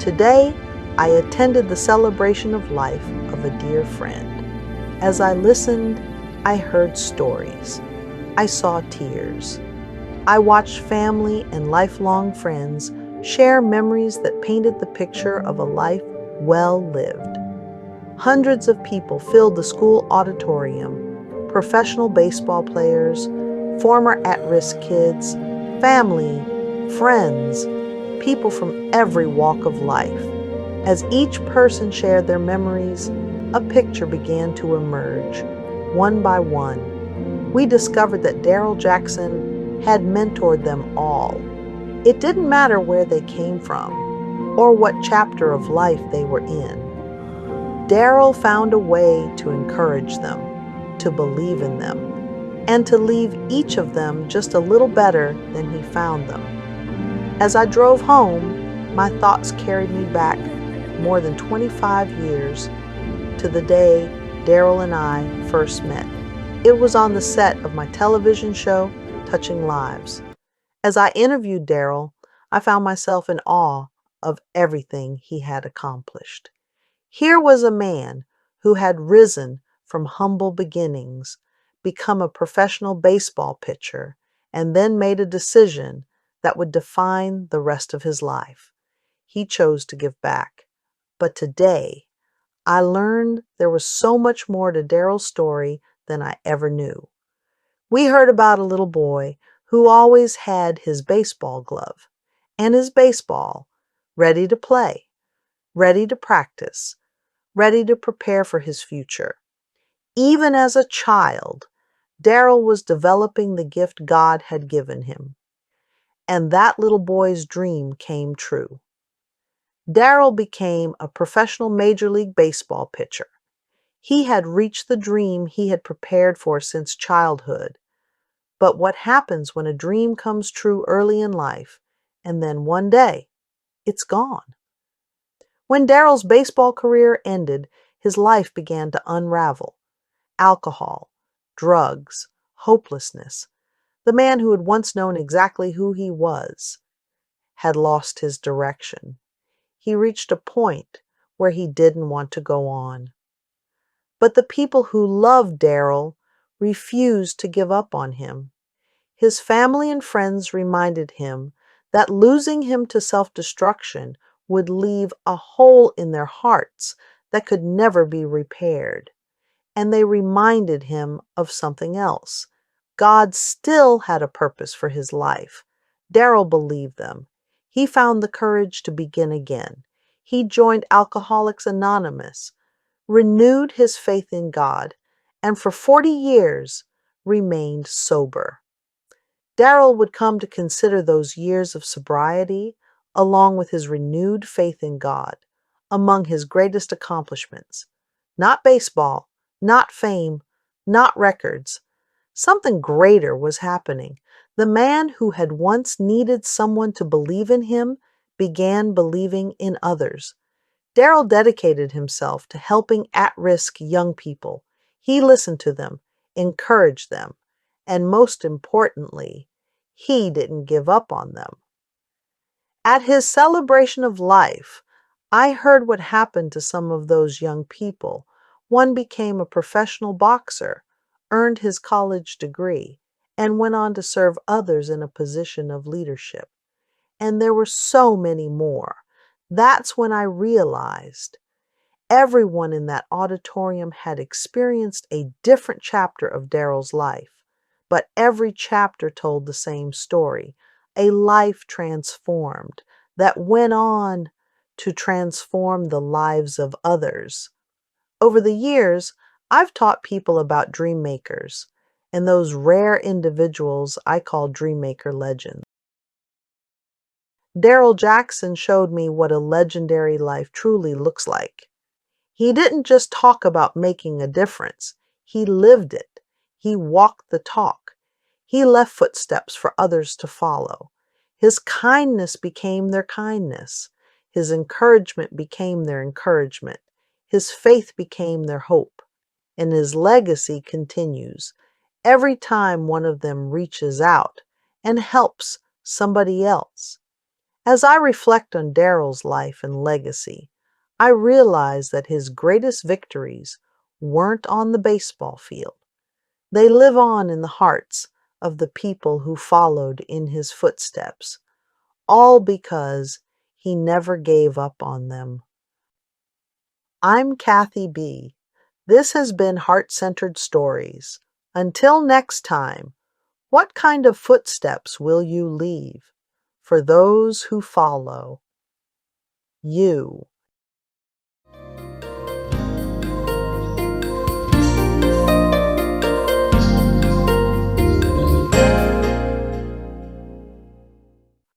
Today, I attended the celebration of life of a dear friend. As I listened, I heard stories. I saw tears. I watched family and lifelong friends share memories that painted the picture of a life well lived. Hundreds of people filled the school auditorium: professional baseball players, former at-risk kids, family, friends, people from every walk of life. As each person shared their memories, a picture began to emerge, one by one. We discovered that Darrell Jackson had mentored them all. It didn't matter where they came from or what chapter of life they were in. Darrell found a way to encourage them, to believe in them, and to leave each of them just a little better than he found them. As I drove home, my thoughts carried me back more than 25 years to the day Darrell and I first met. It was on the set of my television show, Touching Lives. As I interviewed Darrell, I found myself in awe of everything he had accomplished. Here was a man who had risen from humble beginnings, become a professional baseball pitcher, and then made a decision that would define the rest of his life. He chose to give back. But today, I learned there was so much more to Darrell's story than I ever knew. We heard about a little boy who always had his baseball glove and his baseball ready to play, ready to practice, ready to prepare for his future. Even as a child, Darrell was developing the gift God had given him. And that little boy's dream came true. Darrell became a professional Major League Baseball pitcher. He had reached the dream he had prepared for since childhood. But what happens when a dream comes true early in life, and then one day, it's gone? When Darrell's baseball career ended, his life began to unravel. Alcohol, drugs, hopelessness. The man who had once known exactly who he was had lost his direction. He reached a point where he didn't want to go on. But the people who loved Darrell refused to give up on him. His family and friends reminded him that losing him to self-destruction would leave a hole in their hearts that could never be repaired. And they reminded him of something else. God still had a purpose for his life. Darrell believed them. He found the courage to begin again. He joined Alcoholics Anonymous, renewed his faith in God, and for 40 years remained sober. Darrell would come to consider those years of sobriety, along with his renewed faith in God, among his greatest accomplishments. Not baseball, not fame, not records. Something greater was happening. The man who had once needed someone to believe in him began believing in others. Darrell dedicated himself to helping at-risk young people. He listened to them, encouraged them, and most importantly, he didn't give up on them. At his celebration of life, I heard what happened to some of those young people. One became a professional boxer, earned his college degree, and went on to serve others in a position of leadership. And there were so many more. That's when I realized everyone in that auditorium had experienced a different chapter of Darrell's life, but every chapter told the same story, a life transformed that went on to transform the lives of others. Over the years, I've taught people about dream makers and those rare individuals I call dream maker legends. Darrell Jackson showed me what a legendary life truly looks like. He didn't just talk about making a difference. He lived it. He walked the talk. He left footsteps for others to follow. His kindness became their kindness. His encouragement became their encouragement. His faith became their hope. And his legacy continues every time one of them reaches out and helps somebody else. As I reflect on Darrell's life and legacy, I realize that his greatest victories weren't on the baseball field. They live on in the hearts of the people who followed in his footsteps, all because he never gave up on them. I'm Kathy B. This has been Heart-Centered Stories. Until next time, what kind of footsteps will you leave for those who follow you?